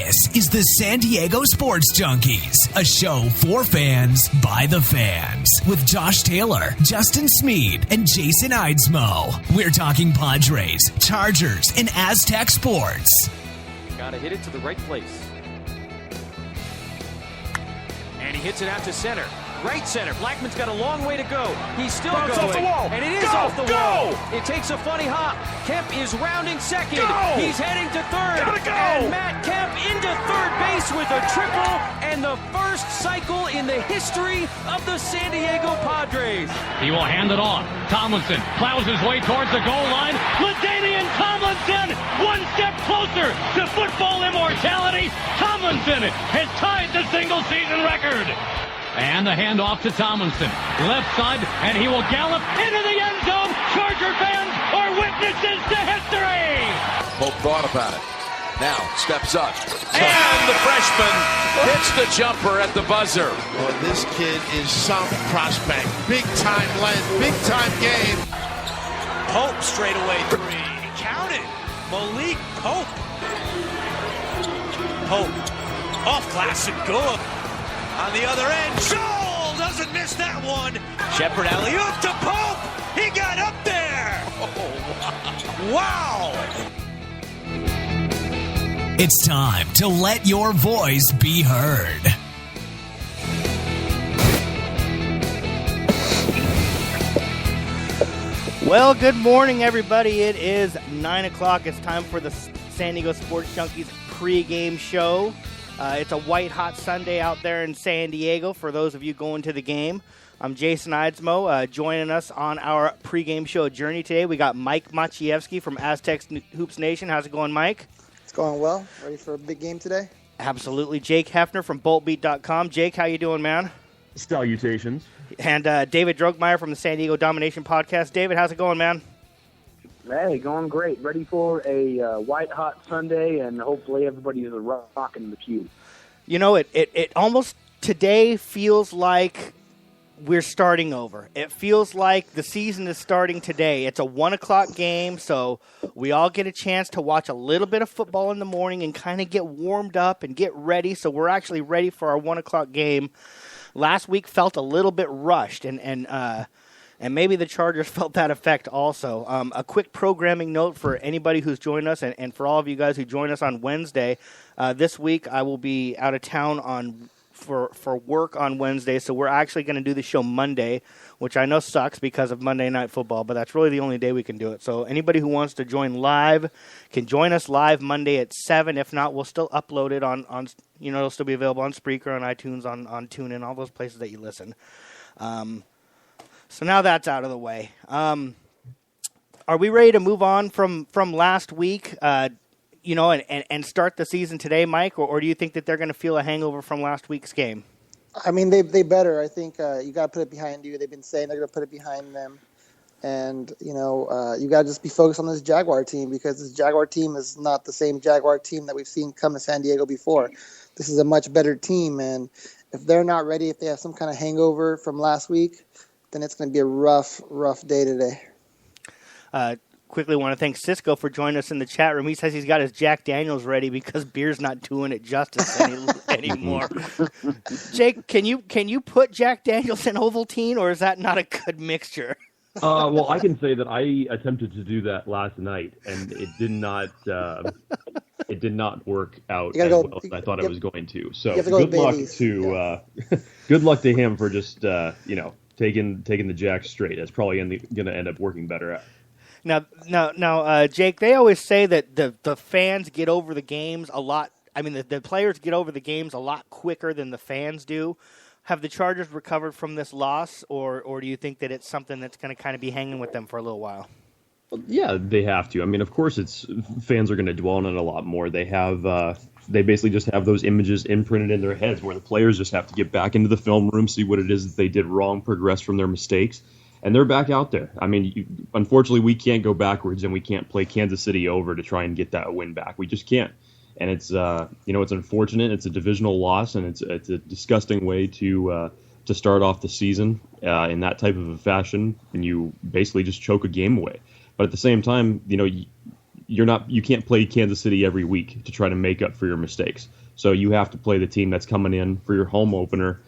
This is the San Diego Sports Junkies, a show for fans by the fans, with Josh Taylor, Justin Smead, and Jason Eidsmoe. We're talking Padres, Chargers, and Aztec sports. Gotta hit it to the right place. And he hits it out to center. Right center. Blackman's got a long way to go. He's still going. Off the wall. And it is off the wall. It takes a funny hop. Kemp is rounding second. He's heading to third. Gotta go. And Matt Kemp into third base with a triple and the first cycle in the history of the San Diego Padres. He will hand it off. Tomlinson plows his way towards the goal line. LaDainian Tomlinson, one step closer to football immortality. Tomlinson has tied the single-season record. And the handoff to Tomlinson. Left side, and he will gallop into the end zone. Charger fans are witnesses to history. Pope thought about it. Now steps up. And the freshman hits the jumper at the buzzer. Well, this kid is some prospect. Big time length, big time game. Pope straightaway three. Count it. Malik Pope. Pope. Off glass and good. On the other end, Joel doesn't miss that one. Shepard alley-oop to Pope. He got up there. Oh, wow. It's time to let your voice be heard. Well, good morning, everybody. It is 9 o'clock. It's time for the San Diego Sports Junkies pregame show. It's a white-hot Sunday out there in San Diego for those of you going to the game. I'm Jason Eidsmoe. Joining us on our pregame show journey today, we got Mike Maciejewski from Aztec Hoops Nation. How's it going, Mike? It's going well. Ready for a big game today? Absolutely. Jake Hefner from BoltBeat.com. Jake, how you doing, man? Salutations. And David Drogmeyer from the San Diego Domination Podcast. David, how's it going, man? Hey, going great. Ready for a white-hot Sunday, and hopefully everybody is rocking the cue. You know, it almost today feels like we're starting over. It feels like the season is starting today. It's a 1 o'clock game, so we all get a chance to watch a little bit of football in the morning and kind of get warmed up and get ready. So we're actually ready for our 1 o'clock game. Last week felt a little bit rushed, and maybe the Chargers felt that effect also. A quick programming note for anybody who's joined us and for all of you guys who join us on Wednesday. This week I will be out of town for work on Wednesday, so we're actually going to do the show Monday, which I know sucks because of Monday Night Football, but that's really the only day we can do it. So anybody who wants to join live can join us live Monday at 7. If not, we'll still upload it on it'll still be available on Spreaker, on iTunes, on TuneIn, all those places that you listen. So now that's out of the way. Are we ready to move on from last week, and start the season today, Mike? Or do you think that they're going to feel a hangover from last week's game? I mean, they better. I think you got to put it behind you. They've been saying they're going to put it behind them. And, you got to just be focused on this Jaguar team because this Jaguar team is not the same Jaguar team that we've seen come to San Diego before. This is a much better team. And if they're not ready, if they have some kind of hangover from last week, then it's going to be a rough day today. Quickly want to thank Cisco for joining us in the chat room. He says he's got his Jack Daniels ready because beer's not doing it justice anymore. Jake, can you put Jack Daniels in Ovaltine, or is that not a good mixture? Well, I can say that I attempted to do that last night, and it did not. It did not work out as well as I thought it was going to. So good luck to him for just taking the Jack straight. That's probably going to end up working better. Now, Jake, they always say that the fans get over the games a lot. I mean, the players get over the games a lot quicker than the fans do. Have the Chargers recovered from this loss, or do you think that it's something that's going to kind of be hanging with them for a little while? Yeah, they have to. I mean, of course, fans are going to dwell on it a lot more. They basically just have those images imprinted in their heads where the players just have to get back into the film room, see what it is that they did wrong, progress from their mistakes, and they're back out there. I mean, unfortunately, we can't go backwards, and we can't play Kansas City over to try and get that win back. We just can't. And it's it's unfortunate. It's a divisional loss, and it's a disgusting way to start off the season in that type of a fashion, and you basically just choke a game away. But at the same time, you can't play Kansas City every week to try to make up for your mistakes. So you have to play the team that's coming in for your home opener,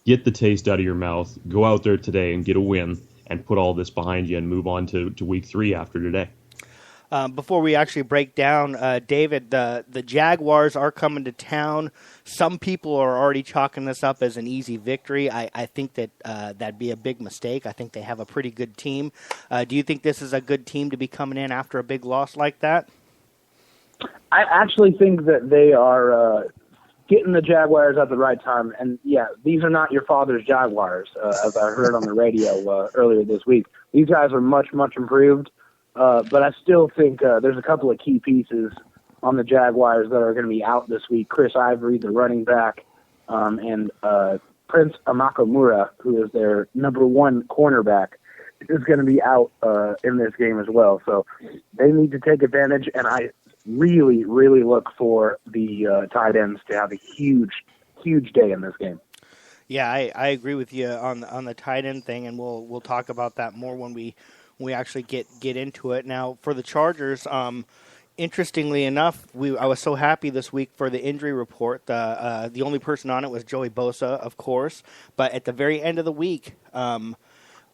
get the taste out of your mouth, go out there today and get a win, and put all this behind you and move on to week 3 after today. Before we actually break down, David, the Jaguars are coming to town. Some people are already chalking this up as an easy victory. I think that that'd be a big mistake. I think they have a pretty good team. Do you think this is a good team to be coming in after a big loss like that? I actually think that they are getting the Jaguars at the right time. And, yeah, these are not your father's Jaguars, as I heard on the radio earlier this week. These guys are much, much improved. But I still think there's a couple of key pieces on the Jaguars that are going to be out this week. Chris Ivory, the running back, and Prince Amakamura, who is their number 1 cornerback, is going to be out in this game as well. So they need to take advantage, and I really, really look for the tight ends to have a huge, huge day in this game. Yeah, I agree with you on the tight end thing, and we'll talk about that more when we actually get into it. Now, for the Chargers, interestingly enough, I was so happy this week for the injury report. The only person on it was Joey Bosa, of course. But at the very end of the week,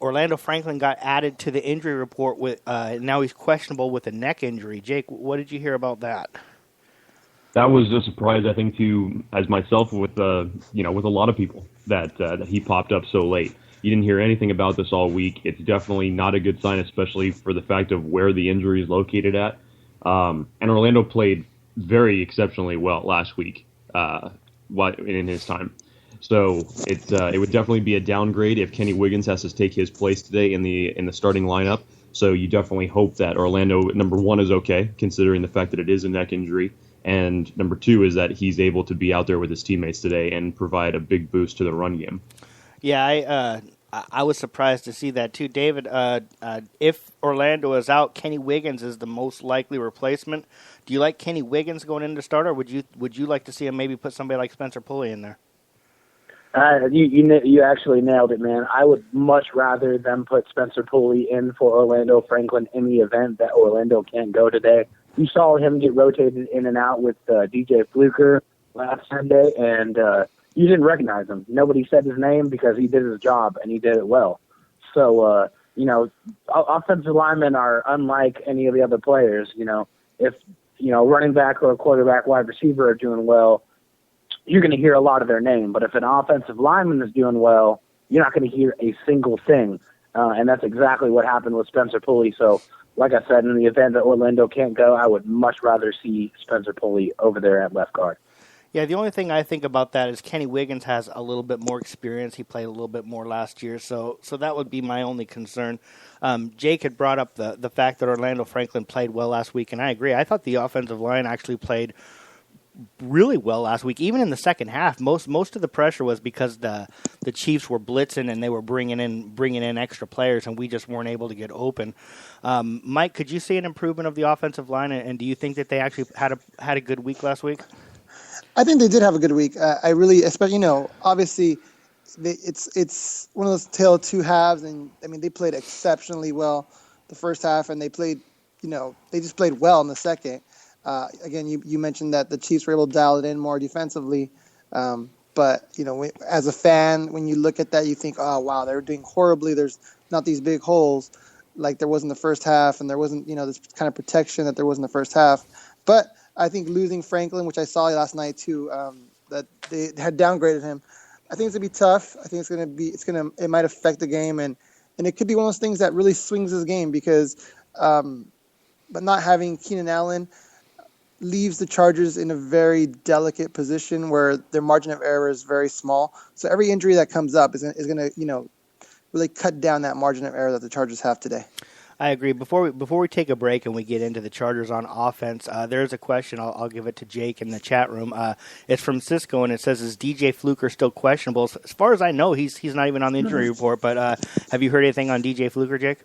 Orlando Franklin got added to the injury report with now he's questionable with a neck injury. Jake, what did you hear about that? That was a surprise, I think, to as myself with with a lot of people that he popped up so late. You didn't hear anything about this all week. It's definitely not a good sign, especially for the fact of where the injury is located at. And Orlando played very exceptionally well last week in his time. So it would definitely be a downgrade if Kenny Wiggins has to take his place today in the starting lineup. So you definitely hope that Orlando, number 1, is okay, considering the fact that it is a neck injury. And number 2 is that he's able to be out there with his teammates today and provide a big boost to the run game. Yeah, I was surprised to see that too, David. If Orlando is out, Kenny Wiggins is the most likely replacement. Do you like Kenny Wiggins going in to start, or would you like to see him maybe put somebody like Spencer Pulley in there? You actually nailed it, man. I would much rather them put Spencer Pulley in for Orlando Franklin in the event that Orlando can't go today. You saw him get rotated in and out with DJ Fluker last Sunday, and you didn't recognize him. Nobody said his name because he did his job, and he did it well. So, offensive linemen are unlike any of the other players. If, running back or a quarterback, wide receiver are doing well, you're going to hear a lot of their name. But if an offensive lineman is doing well, you're not going to hear a single thing. And that's exactly what happened with Spencer Pulley. So, like I said, in the event that Orlando can't go, I would much rather see Spencer Pulley over there at left guard. Yeah, the only thing I think about that is Kenny Wiggins has a little bit more experience. He played a little bit more last year, so that would be my only concern. Jake had brought up the fact that Orlando Franklin played well last week, and I agree. I thought the offensive line actually played really well last week, even in the second half. Most of the pressure was because the Chiefs were blitzing and they were bringing in extra players, and we just weren't able to get open. Mike, could you see an improvement of the offensive line, and do you think that they actually had a good week last week? I think they did have a good week. I really, especially, obviously, it's one of those tale of two halves, and I mean they played exceptionally well the first half, and they played, they just played well in the second. Again, you mentioned that the Chiefs were able to dial it in more defensively, but as a fan, when you look at that, you think, oh wow, they were doing horribly. There's not these big holes like there was in the first half, and there wasn't this kind of protection that there was in the first half, but. I think losing Franklin, which I saw last night too, that they had downgraded him. I think it's gonna be tough. I think it might affect the game, and it could be one of those things that really swings this game because, but not having Keenan Allen leaves the Chargers in a very delicate position where their margin of error is very small. So every injury that comes up is gonna really cut down that margin of error that the Chargers have today. I agree. Before we take a break and we get into the Chargers on offense, there's a question. I'll give it to Jake in the chat room. It's from Cisco, and it says, "Is DJ Fluker still questionable?" As far as I know, he's not even on the injury report. But have you heard anything on DJ Fluker, Jake?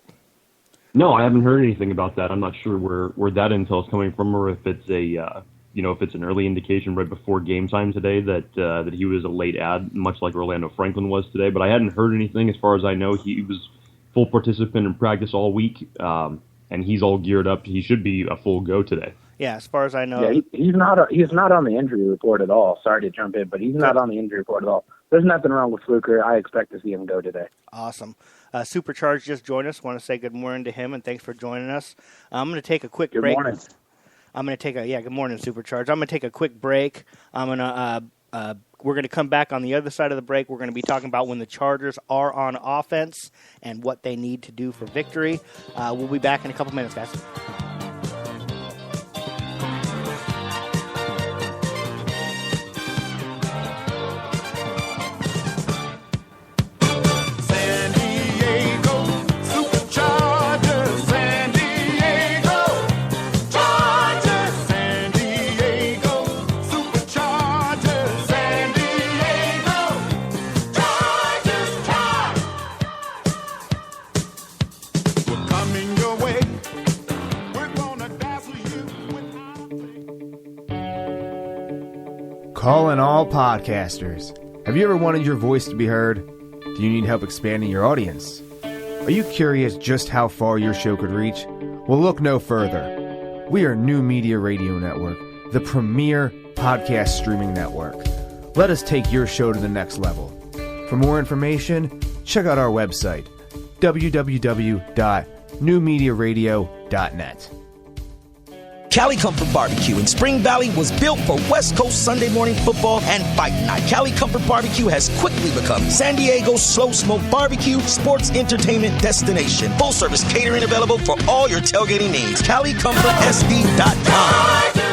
No, I haven't heard anything about that. I'm not sure where that intel is coming from, or if it's if it's an early indication right before game time today that he was a late add, much like Orlando Franklin was today. But I hadn't heard anything. As far as I know, he was full participant in practice all week. and he's all geared up. He should be a full go today. Yeah, as far as I know. Yeah, he's not on the injury report at all. Sorry to jump in, but he's not on the injury report at all. There's nothing wrong with Fluker. I expect to see him go today. Awesome. Supercharged just joined us. Want to say good morning to him, and thanks for joining us. I'm going to take a quick break. Good morning. Good morning, Supercharged. I'm going to take a quick break. We're going to come back on the other side of the break. We're going to be talking about when the Chargers are on offense and what they need to do for victory. We'll be back in a couple minutes, guys. Calling all podcasters. Have you ever wanted your voice to be heard? Do you need help expanding your audience? Are you curious just how far your show could reach? Well, look no further. We are New Media Radio Network, the premier podcast streaming network. Let us take your show to the next level. For more information, check out our website, www.newmediaradio.net. Cali Comfort Barbecue in Spring Valley was built for West Coast Sunday morning football and fight night. Cali Comfort Barbecue has quickly become San Diego's slow smoke barbecue sports entertainment destination. Full service catering available for all your tailgating needs. CaliComfortSD.com.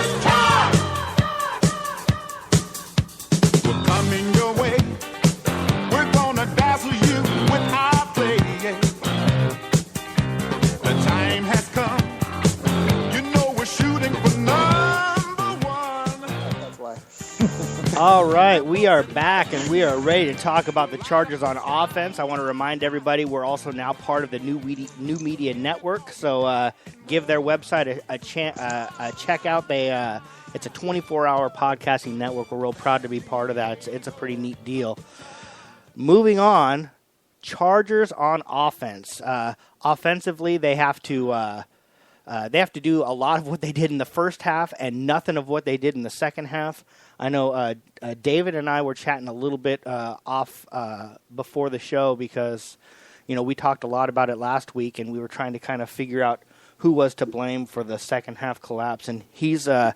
All right, we are back, and we are ready to talk about the Chargers on offense. I want to remind everybody we're also now part of the New Media Network, so give their website a check out. It's a 24-hour podcasting network. We're real proud to be part of that. It's a pretty neat deal. Moving on, Chargers on offense. Offensively, they have to do a lot of what they did in the first half and nothing of what they did in the second half. I know David and I were chatting a little bit off before the show because, we talked a lot about it last week, and we were trying to kind of figure out who was to blame for the second half collapse. And he's on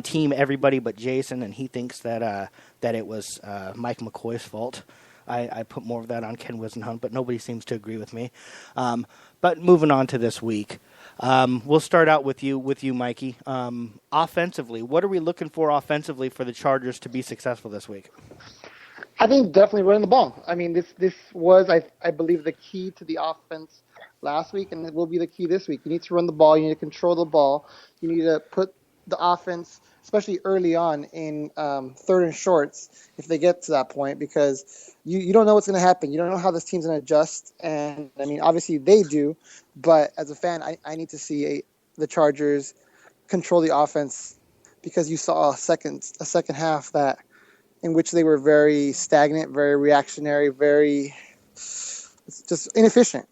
team everybody but Jason, and he thinks that it was Mike McCoy's fault. I put more of that on Ken Wisenhunt, but nobody seems to agree with me. But moving on to this week. We'll start out with you, Mikey. Offensively, what are we looking for offensively for the Chargers to be successful this week? I think definitely running the ball. I mean, this was, I believe, the key to the offense last week, and it will be the key this week. You need to run the ball. You need to control the ball. You need to put the offense, especially early on in third and shorts, if they get to that point, because you don't know what's going to happen. You don't know how this team's going to adjust. And, I mean, obviously they do. But as a fan, I need to see the Chargers control the offense because you saw a second half that in which they were very stagnant, very reactionary, very just inefficient.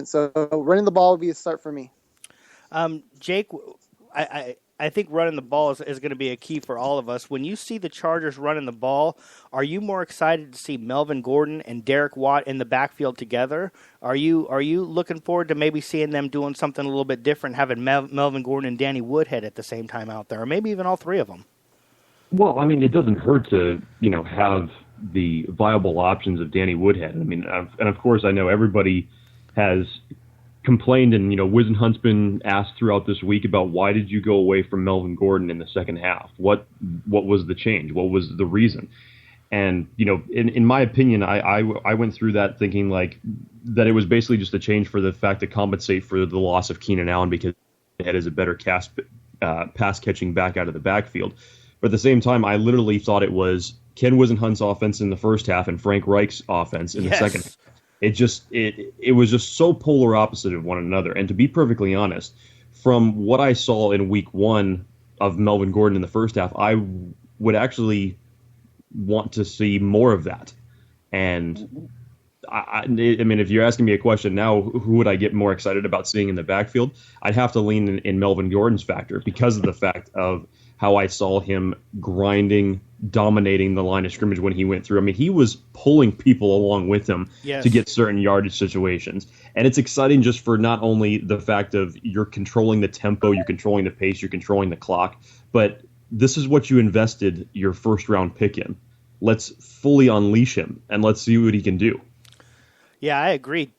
So running the ball would be a start for me. Jake, I think running the ball is going to be a key for all of us. When you see the Chargers running the ball, are you more excited to see Melvin Gordon and Derek Watt in the backfield together? Are you looking forward to maybe seeing them doing something a little bit different, having Melvin Gordon and Danny Woodhead at the same time out there, or maybe even all three of them? Well, I mean, it doesn't hurt to, have the viable options of Danny Woodhead. I mean, and of course, I know everybody has complained, and Wisenhunt's been asked throughout this week about why did you go away from Melvin Gordon in the second half? What was the change? What was the reason? And in my opinion, I went through that thinking that it was basically just a change for the fact to compensate for the loss of Keenan Allen because Head is a better pass catching back out of the backfield. But at the same time, I literally thought it was Ken Wisenhunt's offense in the first half and Frank Reich's offense in the second half. It was just so polar opposite of one another. And to be perfectly honest, from what I saw in week one of Melvin Gordon in the first half, I would actually want to see more of that. And I mean, if you're asking me a question now, who would I get more excited about seeing in the backfield? I'd have to lean in Melvin Gordon's factor because of the fact of how I saw him grinding, dominating the line of scrimmage when he went through. I mean, he was pulling people along with him to get certain yardage situations. And it's exciting just for not only the fact of you're controlling the tempo, you're controlling the pace, you're controlling the clock, but this is what you invested your first-round pick in. Let's fully unleash him, and let's see what he can do. Yeah, I agree.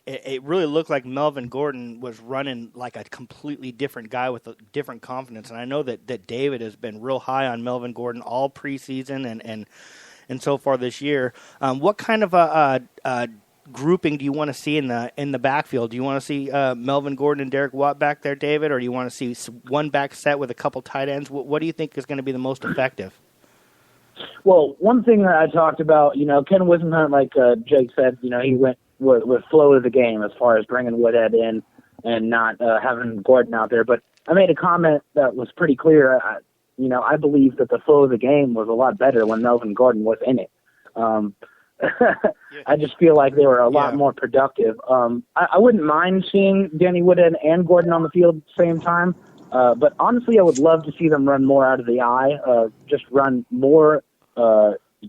It really looked like Melvin Gordon was running like a completely different guy with a different confidence. And I know that David has been real high on Melvin Gordon all preseason and so far this year. What kind of a grouping do you want to see in the backfield? Do you want to see Melvin Gordon and Derek Watt back there, David, or do you want to see one back set with a couple tight ends? What do you think is going to be the most effective? Well, one thing that I talked about, Ken Wisenhunt, like Jake said, he went with flow of the game as far as bringing Woodhead in and not having Gordon out there. But I made a comment that was pretty clear. I believe that the flow of the game was a lot better when Melvin Gordon was in it. I just feel like they were a lot more productive. I wouldn't mind seeing Danny Woodhead and Gordon on the field at the same time. But honestly, I would love to see them run more out of the eye, just run more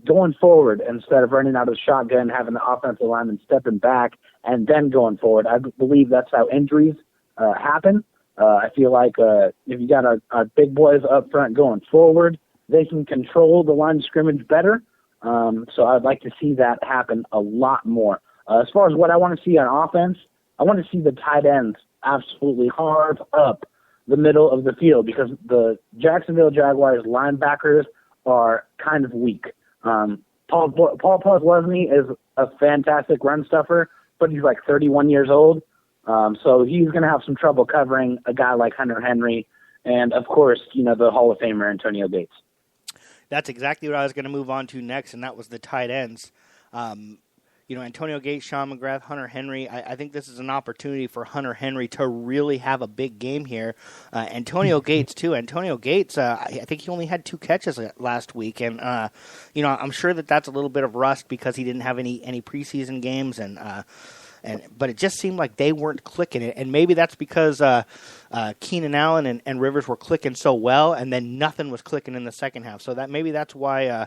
going forward instead of running out of the shotgun, having the offensive lineman stepping back and then going forward. I believe that's how injuries happen. I feel like if you got our big boys up front going forward, they can control the line of scrimmage better. So I'd like to see that happen a lot more. As far as what I want to see on offense, I want to see the tight ends absolutely carve up the middle of the field because the Jacksonville Jaguars linebackers are kind of weak. Paul Posluszny is a fantastic run stuffer, but he's like 31 years old. So he's going to have some trouble covering a guy like Hunter Henry and, of course, the Hall of Famer Antonio Gates. That's exactly what I was going to move on to next, and that was the tight ends. Antonio Gates, Sean McGrath, Hunter Henry. I think this is an opportunity for Hunter Henry to really have a big game here. Antonio Gates, too. Antonio Gates, I think he only had 2 catches last week. And, I'm sure that's a little bit of rust because he didn't have any preseason games. But it just seemed like they weren't clicking it. And maybe that's because Keenan Allen and Rivers were clicking so well, and then nothing was clicking in the second half. So that's why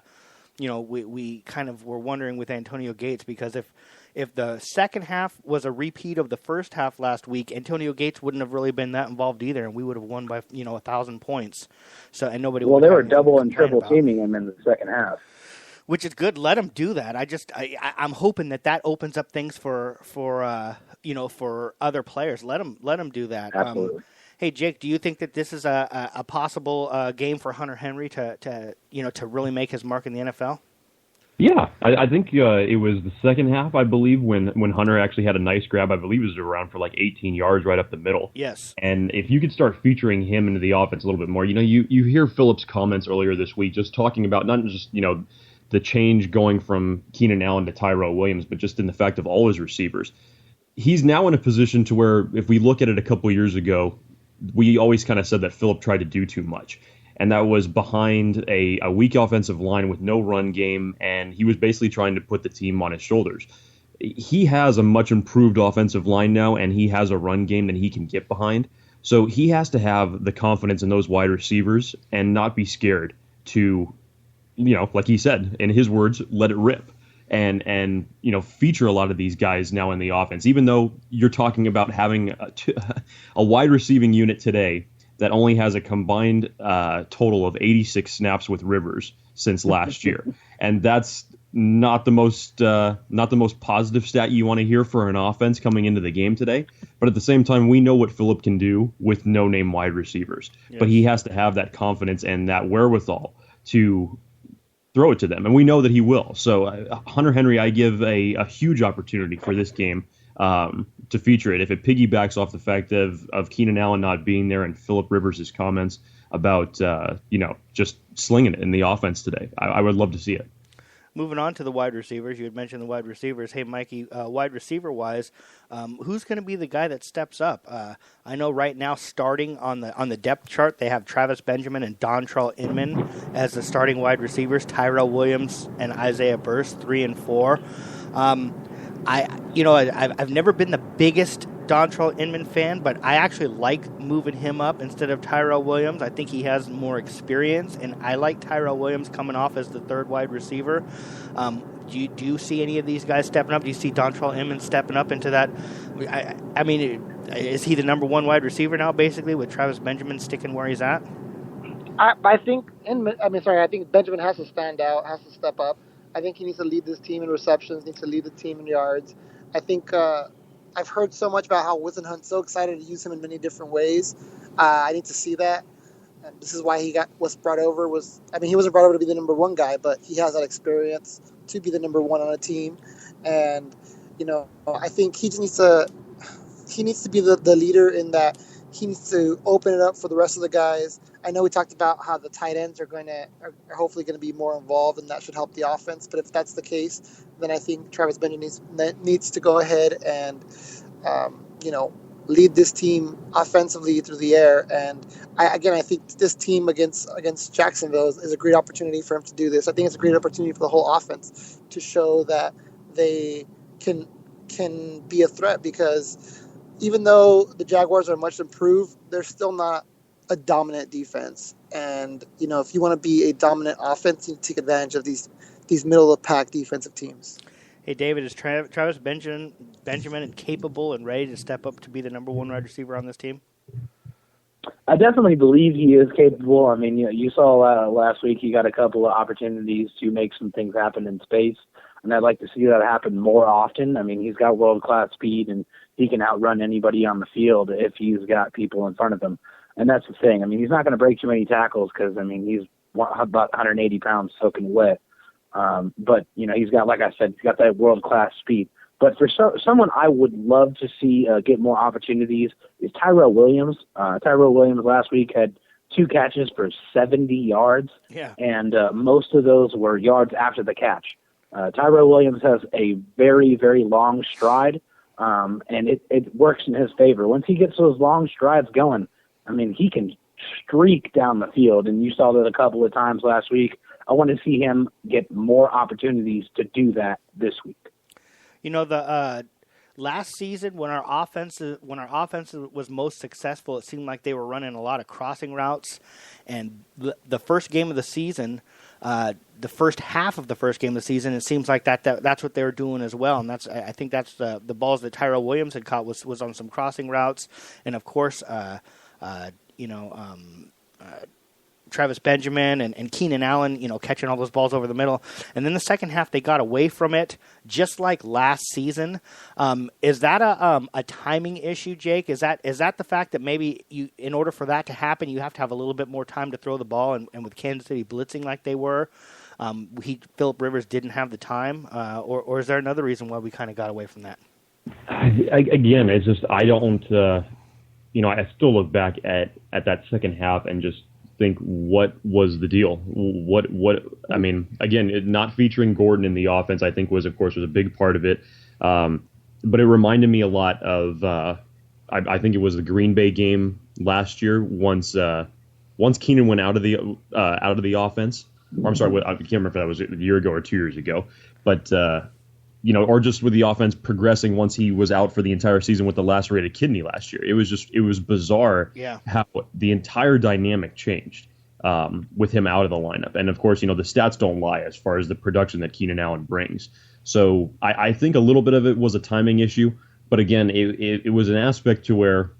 we kind of were wondering with Antonio Gates, because if the second half was a repeat of the first half last week, Antonio Gates wouldn't have really been that involved either, and we would have won by 1,000 points. So and nobody. Well, they were double and triple teaming him in the second half, which is good. Let him do that. I'm hoping that opens up things for other players. Let him do that. Absolutely. Hey, Jake, do you think that this is a possible game for Hunter Henry to really make his mark in the NFL? Yeah, I think it was the second half, I believe, when Hunter actually had a nice grab. I believe it was around for like 18 yards right up the middle. Yes. And if you could start featuring him into the offense a little bit more, you hear Phillips' comments earlier this week just talking about not just, the change going from Keenan Allen to Tyrell Williams, but just in the fact of all his receivers. He's now in a position to where, if we look at it a couple years ago, we always kind of said that Phillip tried to do too much. And that was behind a weak offensive line with no run game, and he was basically trying to put the team on his shoulders. He has a much improved offensive line now, and he has a run game that he can get behind. So he has to have the confidence in those wide receivers and not be scared to, like he said, in his words, let it rip. And feature a lot of these guys now in the offense, even though you're talking about having a wide receiving unit today that only has a combined total of 86 snaps with Rivers since last year. And that's not the most positive stat you want to hear for an offense coming into the game today. But at the same time, we know what Phillip can do with no-name wide receivers. Yes. But he has to have that confidence and that wherewithal to throw it to them, and we know that he will. So Hunter Henry, I give a huge opportunity for this game to feature it. If it piggybacks off the fact of Keenan Allen not being there and Phillip Rivers' comments about just slinging it in the offense today, I would love to see it. Moving on to the wide receivers, you had mentioned the wide receivers. Hey, Mikey, wide receiver-wise, who's going to be the guy that steps up? I know right now, starting on the depth chart, they have Travis Benjamin and Dontrell Inman as the starting wide receivers. Tyrell Williams and Isaiah Burst, 3 and 4. I've never been the biggest Dontrell Inman fan, but I actually like moving him up instead of Tyrell Williams. I think he has more experience, and I like Tyrell Williams coming off as the third wide receiver. Do you see any of these guys stepping up? Do you see Dontrell Inman stepping up into that? I mean, is he the number one wide receiver now, basically, with Travis Benjamin sticking where he's at? I think Benjamin has to stand out, has to step up. I think he needs to lead this team in receptions, needs to lead the team in yards. I think I've heard so much about how Whisenhunt's so excited to use him in many different ways. I need to see that. And this is why he was brought over. He wasn't brought over to be the number one guy, but he has that experience to be the number one on a team. And, I think he needs to be the leader in that. He needs to open it up for the rest of the guys. I know we talked about how the tight ends are hopefully going to be more involved, and that should help the offense. But if that's the case, then I think Travis Benjamin needs to go ahead and, lead this team offensively through the air. And I think this team against Jacksonville is a great opportunity for him to do this. I think it's a great opportunity for the whole offense to show that they can be a threat, because even though the Jaguars are much improved, they're still not a dominant defense. And, if you want to be a dominant offense, you need to take advantage of these middle-of-the-pack defensive teams. Hey, David, is Travis Benjamin capable and ready to step up to be the number one wide receiver on this team? I definitely believe he is capable. I mean, you saw last week he got a couple of opportunities to make some things happen in space, and I'd like to see that happen more often. I mean, he's got world-class speed, and he can outrun anybody on the field if he's got people in front of him. And that's the thing. I mean, he's not going to break too many tackles because, he's about 180 pounds soaking wet. But, he's got, like I said, he's got that world-class speed. But for someone I would love to see get more opportunities is Tyrell Williams. Tyrell Williams last week had 2 catches for 70 yards. Yeah. And most of those were yards after the catch. Tyrell Williams has a very, very long stride, and it works in his favor. Once he gets those long strides going, he can streak down the field, and you saw that a couple of times last week. I want to see him get more opportunities to do that this week. The last season when our offense was most successful, it seemed like they were running a lot of crossing routes, and the first game of the season, the first half of the first game of the season, it seems like that's what they were doing as well. And I think that's the balls that Tyrell Williams had caught was on some crossing routes, and of course, Travis Benjamin and Keenan Allen, catching all those balls over the middle. And then the second half, they got away from it, just like last season. Is that a timing issue, Jake? Is that the fact that maybe in order for that to happen, you have to have a little bit more time to throw the ball, and with Kansas City blitzing like they were, Phillip Rivers didn't have the time, or is there another reason why we kind of got away from that? Again, it's just I don't. I still look back at that second half and just think, what was the deal? Again, not featuring Gordon in the offense, I think was a big part of it. But it reminded me a lot of, I think it was the Green Bay game last year. Once Keenan went out of the offense, or I'm sorry, I can't remember if that was a year ago or 2 years ago, but or just with the offense progressing once he was out for the entire season with the lacerated kidney last year. It was bizarre how the entire dynamic changed with him out of the lineup. And of course, the stats don't lie as far as the production that Keenan Allen brings. So I think a little bit of it was a timing issue, but again, it was an aspect to where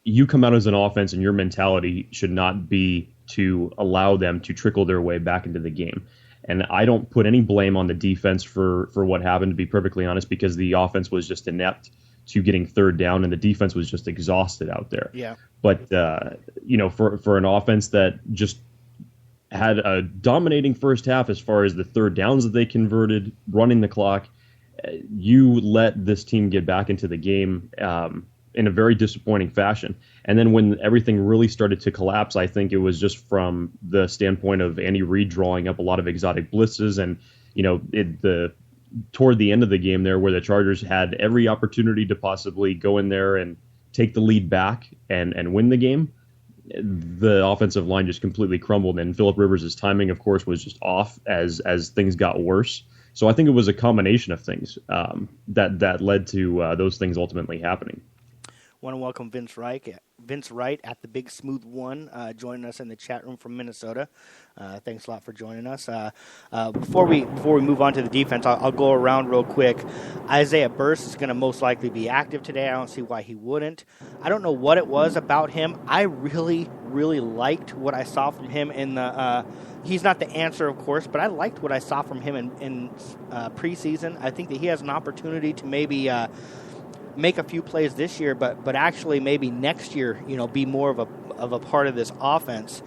you come out as an offense and your mentality should not be to allow them to trickle their way back into the game. And I don't put any blame on the defense for what happened, to be perfectly honest, because the offense was just inept to getting third down, and the defense was just exhausted out there. Yeah. But, for an offense that just had a dominating first half as far as the third downs that they converted, running the clock, you let this team get back into the game in a very disappointing fashion. And then when everything really started to collapse, I think it was just from the standpoint of Andy Reid drawing up a lot of exotic blitzes, and toward the end of the game there, where the Chargers had every opportunity to possibly go in there and take the lead back and win the game, the offensive line just completely crumbled, and Phillip Rivers' timing, of course, was just off as things got worse. So I think it was a combination of things that led to those things ultimately happening. Want to welcome Vince Wright at the Big Smooth One, joining us in the chat room from Minnesota. Thanks a lot for joining us. Before we move on to the defense, I'll go around real quick. Isaiah Burst is going to most likely be active today. I don't see why he wouldn't. I don't know what it was about him. I really, really liked what I saw from him in the. He's not the answer, of course, but I liked what I saw from him in preseason. I think that he has an opportunity to maybe. Make a few plays this year, but actually maybe next year, be more of a part of this offense.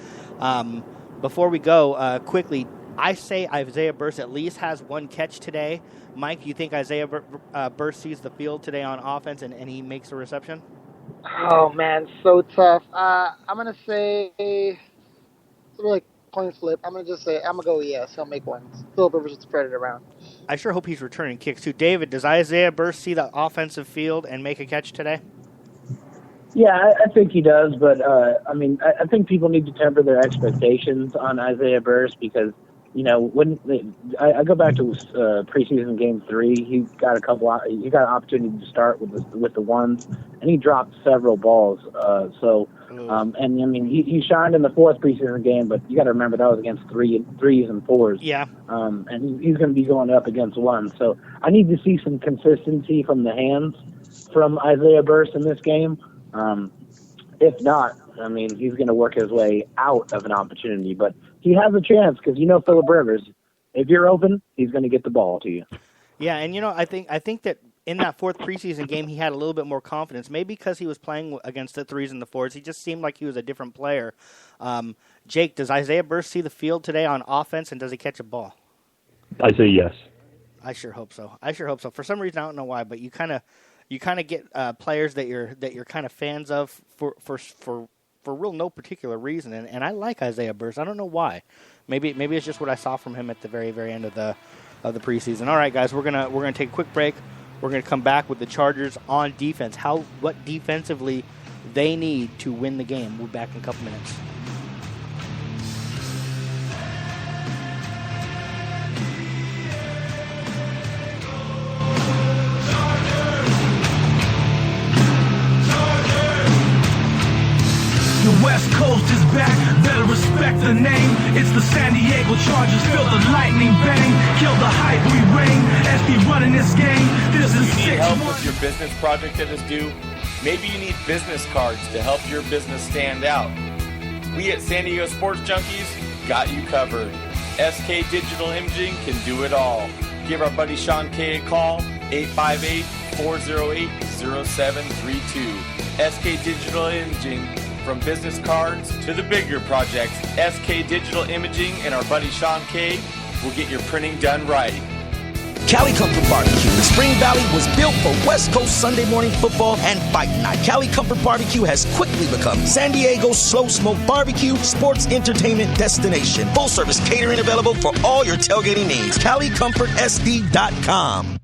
Before we go, quickly, I say Isaiah Burst at least has one catch today. Mike, you think Isaiah Burst sees the field today on offense and he makes a reception? Oh man, so tough. I'm gonna say it's really coin flip. I'm gonna go yes. He'll make one. Philip Rivers will spread it around. I sure hope he's returning kicks too. David, does Isaiah Burst see the offensive field and make a catch today? Yeah, I think he does, but I think people need to temper their expectations on Isaiah Burst because when I go back to preseason game 3, he got an opportunity to start with the ones, and he dropped several balls. He shined in the 4th preseason game, but you got to remember that was against threes and 4s. Yeah. And he's going to be going up against 1. So I need to see some consistency from the hands from Isaiah Burst in this game. If not, he's going to work his way out of an opportunity, but he has a chance because Philip Rivers, if you're open, he's going to get the ball to you. Yeah, and I think that in that 4th preseason game, he had a little bit more confidence. Maybe because he was playing against the 3s and the 4s, he just seemed like he was a different player. Jake, does Isaiah Burst see the field today on offense, and does he catch a ball? I say yes. I sure hope so. For some reason, I don't know why, but you kind of get players that you're kind of fans of for real no particular reason, and I like Isaiah Burst. I don't know why. Maybe it's just what I saw from him at the very, very end of the preseason. All right, guys, we're gonna take a quick break. We're gonna come back with the Chargers on defense. What defensively they need to win the game. We'll be back in a couple minutes. The West Coast is back, better respect the name. It's the San Diego Chargers, feel the lightning bang. Kill the hype, we reign, SB running this game. This is you need help with your business project that is due? Maybe you need business cards to help your business stand out. We at San Diego Sports Junkies got you covered. SK Digital Imaging can do it all. Give our buddy Sean K a call, 858-408-0732. SK Digital Imaging. From business cards to the bigger projects, SK Digital Imaging and our buddy Sean K will get your printing done right. Cali Comfort Barbecue in Spring Valley was built for West Coast Sunday morning football and fight night. Cali Comfort Barbecue has quickly become San Diego's slow smoke barbecue sports entertainment destination. Full service catering available for all your tailgating needs. CaliComfortSD.com.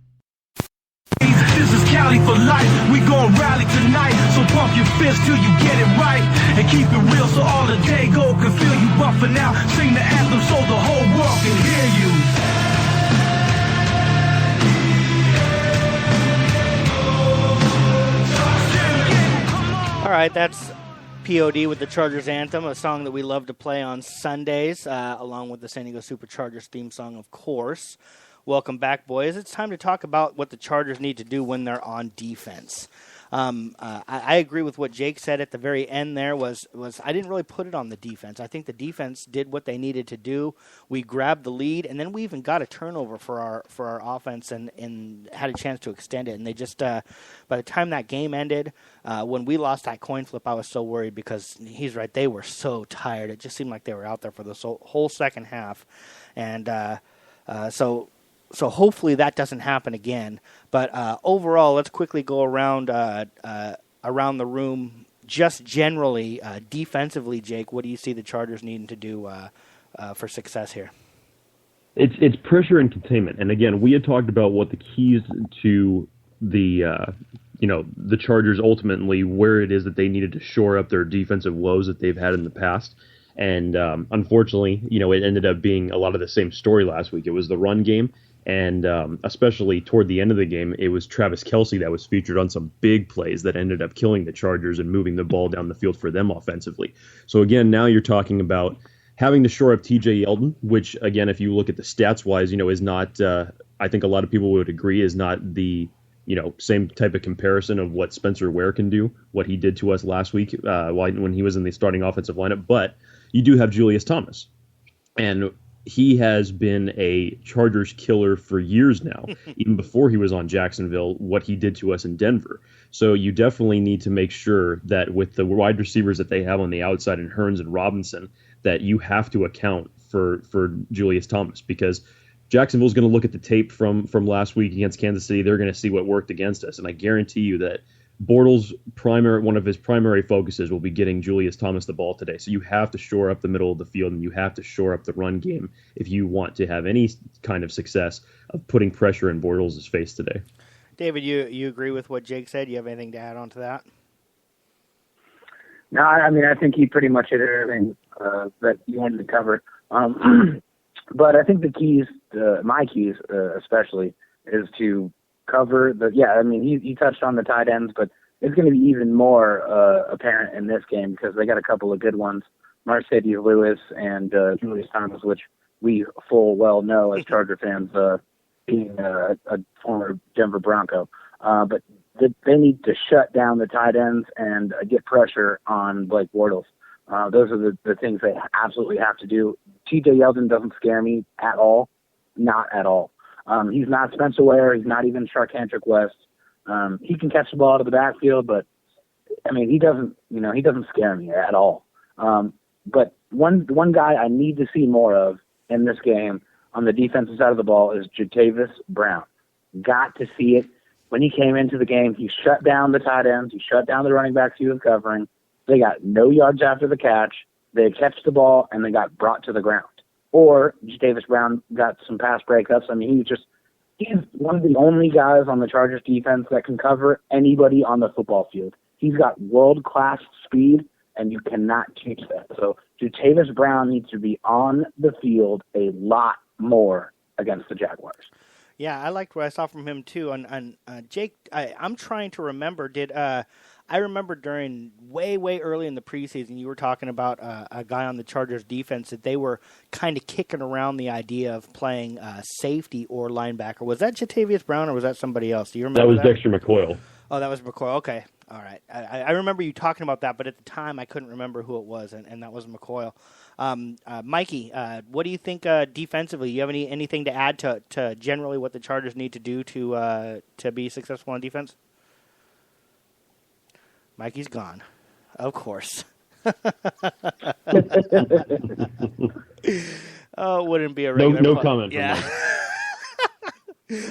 This is Cali for life, we gon' rally tonight. So pump your fist till you get it right. And keep it real so all the day go can feel you. But for now, sing the anthem so the whole world can hear you. All right, that's POD with the Chargers Anthem, a song that we love to play on Sundays, along with the San Diego Superchargers theme song, of course. Welcome back, boys. It's time to talk about what the Chargers need to do when they're on defense. I agree with what Jake said at the very end there was I didn't really put it on the defense. I think the defense did what they needed to do. We grabbed the lead, and then we even got a turnover for our offense and had a chance to extend it. And they just, by the time that game ended, when we lost that coin flip, I was so worried because he's right. They were so tired. It just seemed like they were out there for the whole second half. And So hopefully that doesn't happen again. But overall, let's quickly go around the room. Just generally, defensively, Jake, what do you see the Chargers needing to do for success here? It's pressure and containment. And again, we had talked about what the keys to the Chargers ultimately, where it is that they needed to shore up their defensive woes that they've had in the past. And unfortunately, it ended up being a lot of the same story last week. It was the run game, and especially toward the end of the game, it was Travis Kelce that was featured on some big plays that ended up killing the Chargers and moving the ball down the field for them offensively. So again, now you're talking about having to shore up TJ Yeldon, which again, if you look at the stats wise, is not, I think a lot of people would agree, is not the same type of comparison of what Spencer Ware can do, what he did to us last week when he was in the starting offensive lineup. But you do have Julius Thomas, and he has been a Chargers killer for years now, even before he was on Jacksonville, what he did to us in Denver. So you definitely need to make sure that with the wide receivers that they have on the outside in Hearns and Robinson, that you have to account for Julius Thomas, because Jacksonville's going to look at the tape from last week against Kansas City. They're going to see what worked against us. And I guarantee you that Bortles' one of his primary focuses will be getting Julius Thomas the ball today. So you have to shore up the middle of the field, and you have to shore up the run game if you want to have any kind of success of putting pressure in Bortles' face today. David, you agree with what Jake said? You have anything to add on to that? No, I mean, I think he pretty much hit everything that you wanted to cover. But I think the keys, my keys especially, is to cover he touched on the tight ends, but it's going to be even more apparent in this game because they got a couple of good ones, Mercedes Lewis and Julius Thomas, which we full well know as Charger fans, being a former Denver Bronco. But they need to shut down the tight ends and get pressure on Blake Bortles. Those are the things they absolutely have to do. TJ Yeldon doesn't scare me at all. Not at all. He's not Spencer Ware. He's not even Sharkantrick West. He can catch the ball out of the backfield, but I mean, he doesn't scare me at all. But one guy I need to see more of in this game on the defensive side of the ball is Jatavis Brown. Got to see it. When he came into the game, he shut down the tight ends. He shut down the running backs he was covering. They got no yards after the catch. They catch the ball, and they got brought to the ground. Or Jatavis Brown got some pass breakups. I mean, he's one of the only guys on the Chargers defense that can cover anybody on the football field. He's got world-class speed, and you cannot teach that. So Jatavis Brown needs to be on the field a lot more against the Jaguars. Yeah, I liked what I saw from him too. And Jake, I'm trying to remember. I remember during way early in the preseason, you were talking about a guy on the Chargers defense that they were kind of kicking around the idea of playing safety or linebacker. Was that Jatavius Brown or was that somebody else? Do you remember? That was Dexter McCoyle. Oh, that was McCoy. Okay, all right. I remember you talking about that, but at the time I couldn't remember who it was, and that was McCoyle. Mikey, what do you think defensively? You have anything to add to generally what the Chargers need to do to be successful on defense? Mikey's gone, of course. Oh, it wouldn't be a regular no comment. Yeah.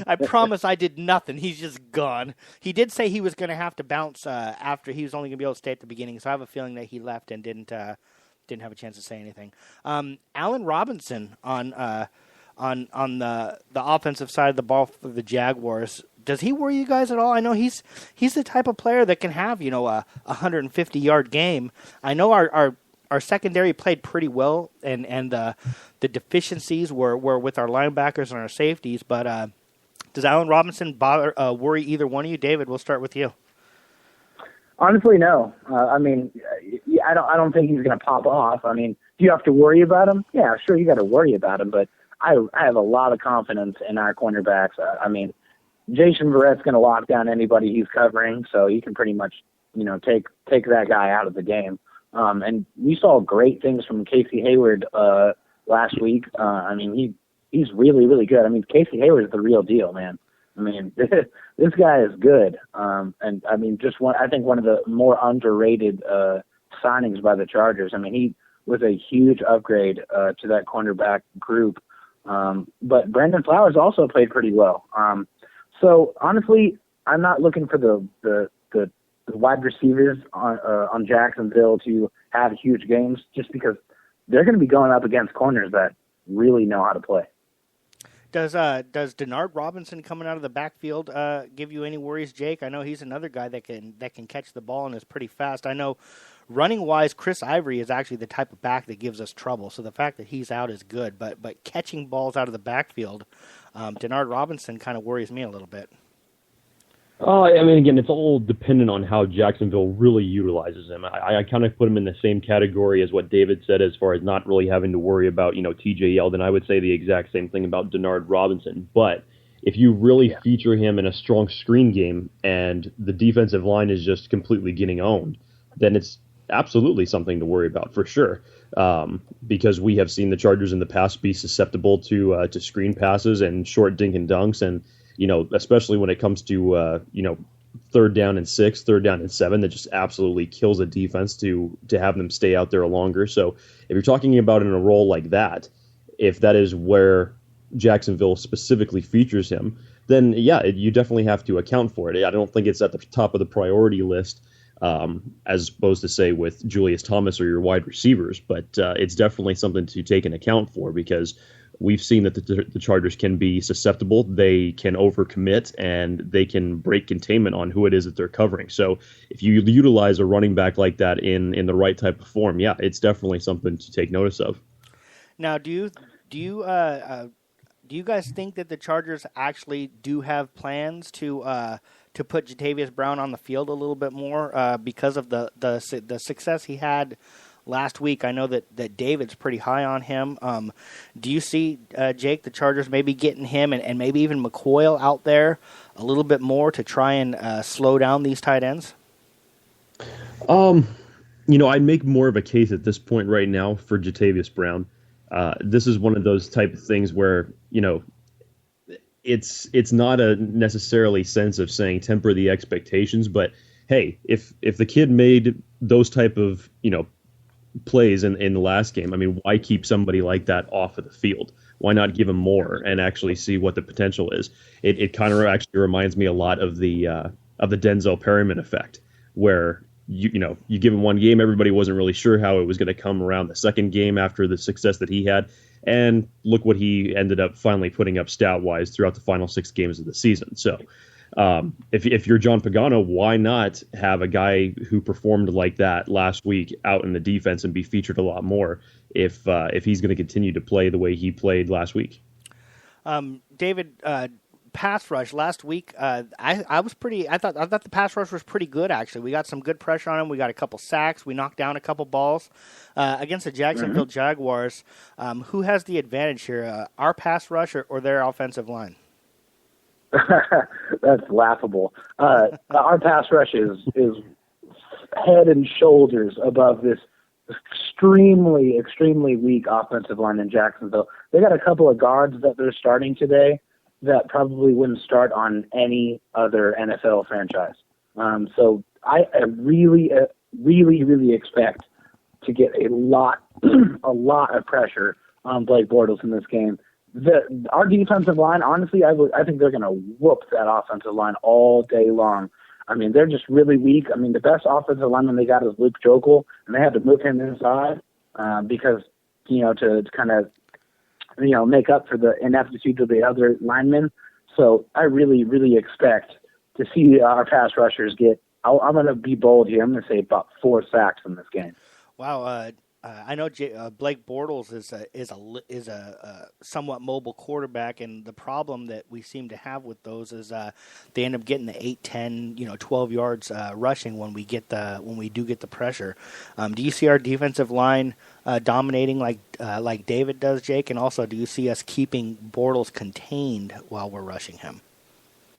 I promise I did nothing. He's just gone. He did say he was going to have to bounce after he was only going to be able to stay at the beginning, so I have a feeling that he left and didn't have a chance to say anything. Allen Robinson on the offensive side of the ball for the Jaguars. Does he worry you guys at all? I know he's the type of player that can have a 150-yard game. I know our secondary played pretty well, and the deficiencies were with our linebackers and our safeties. But does Allen Robinson worry either one of you? David, we'll start with you. Honestly, no. I mean, I don't think he's going to pop off. I mean, do you have to worry about him? Yeah, sure, you got to worry about him, but I have a lot of confidence in our cornerbacks. I mean, Jason Verrett's going to lock down anybody he's covering, so he can pretty much, take that guy out of the game. And we saw great things from Casey Hayward last week. I mean, he's really, really good. I mean, Casey Hayward is the real deal, man. I mean, this guy is good. And I mean, I think one of the more underrated signings by the Chargers. I mean, he was a huge upgrade to that cornerback group. But Brandon Flowers also played pretty well. So honestly, I'm not looking for the wide receivers on Jacksonville to have huge games, just because they're going to be going up against corners that really know how to play. Does Denard Robinson coming out of the backfield give you any worries, Jake? I know he's another guy that can catch the ball and is pretty fast. I know running-wise, Chris Ivory is actually the type of back that gives us trouble. So the fact that he's out is good. But catching balls out of the backfield, Denard Robinson kind of worries me a little bit. I mean, again, it's all dependent on how Jacksonville really utilizes him. I kind of put him in the same category as what David said as far as not really having to worry about, TJ Yeldon. I would say the exact same thing about Denard Robinson. But if you really feature him in a strong screen game and the defensive line is just completely getting owned, then it's absolutely something to worry about for sure. Because we have seen the Chargers in the past be susceptible to screen passes and short dink and dunks, and especially when it comes to 3rd down and 6, 3rd down and 7, that just absolutely kills a defense to have them stay out there longer. So if you're talking about in a role like that, if that is where Jacksonville specifically features him, then you definitely have to account for it. I don't think it's at the top of the priority list, as opposed to say with Julius Thomas or your wide receivers, but it's definitely something to take into account for, because we've seen that the Chargers can be susceptible. They can overcommit, and they can break containment on who it is that they're covering. So if you utilize a running back like that in the right type of form, it's definitely something to take notice of. Now, do you guys think that the Chargers actually do have plans to put Jatavius Brown on the field a little bit more because of the success he had last week? I know that David's pretty high on him. Do you see, Jake, the Chargers maybe getting him and maybe even McCoy out there a little bit more to try and slow down these tight ends? I'd make more of a case at this point right now for Jatavius Brown. This is one of those type of things where, it's not a necessarily sense of saying temper the expectations, but hey, if the kid made those type of, plays in the last game, I mean, why keep somebody like that off of the field? Why not give him more and actually see what the potential is? It kind of actually reminds me a lot of the Denzel Perryman effect, where you give him one game, everybody wasn't really sure how it was going to come around the second game after the success that he had, and look what he ended up finally putting up stat-wise throughout the final 6 games of the season. So if you're John Pagano, why not have a guy who performed like that last week out in the defense and be featured a lot more if he's going to continue to play the way he played last week? David, pass rush last week, I thought the pass rush was pretty good, actually. We got some good pressure on him. We got a couple sacks. We knocked down a couple balls against the Jacksonville Jaguars. Who has the advantage here, our pass rush or their offensive line? That's laughable. Our pass rush is head and shoulders above this extremely, extremely weak offensive line in Jacksonville. They got a couple of guards that they're starting today that probably wouldn't start on any other NFL franchise. So I really, really expect to get a lot of pressure on Blake Bortles in this game. Our defensive line, honestly, I think they're going to whoop that offensive line all day long. I mean, they're just really weak. I mean, the best offensive lineman they got is Luke Jokel, and they had to move him inside because, to kind of, make up for the ineptitude of the other linemen. So I really, really expect to see our pass rushers get, I'm going to be bold here, I'm going to say about 4 sacks in this game. Wow, I know Blake Bortles is a somewhat mobile quarterback, and the problem that we seem to have with those is they end up getting the 8, 10, 12 yards rushing when we do get the pressure. Do you see our defensive line dominating like David does, Jake? And also, do you see us keeping Bortles contained while we're rushing him?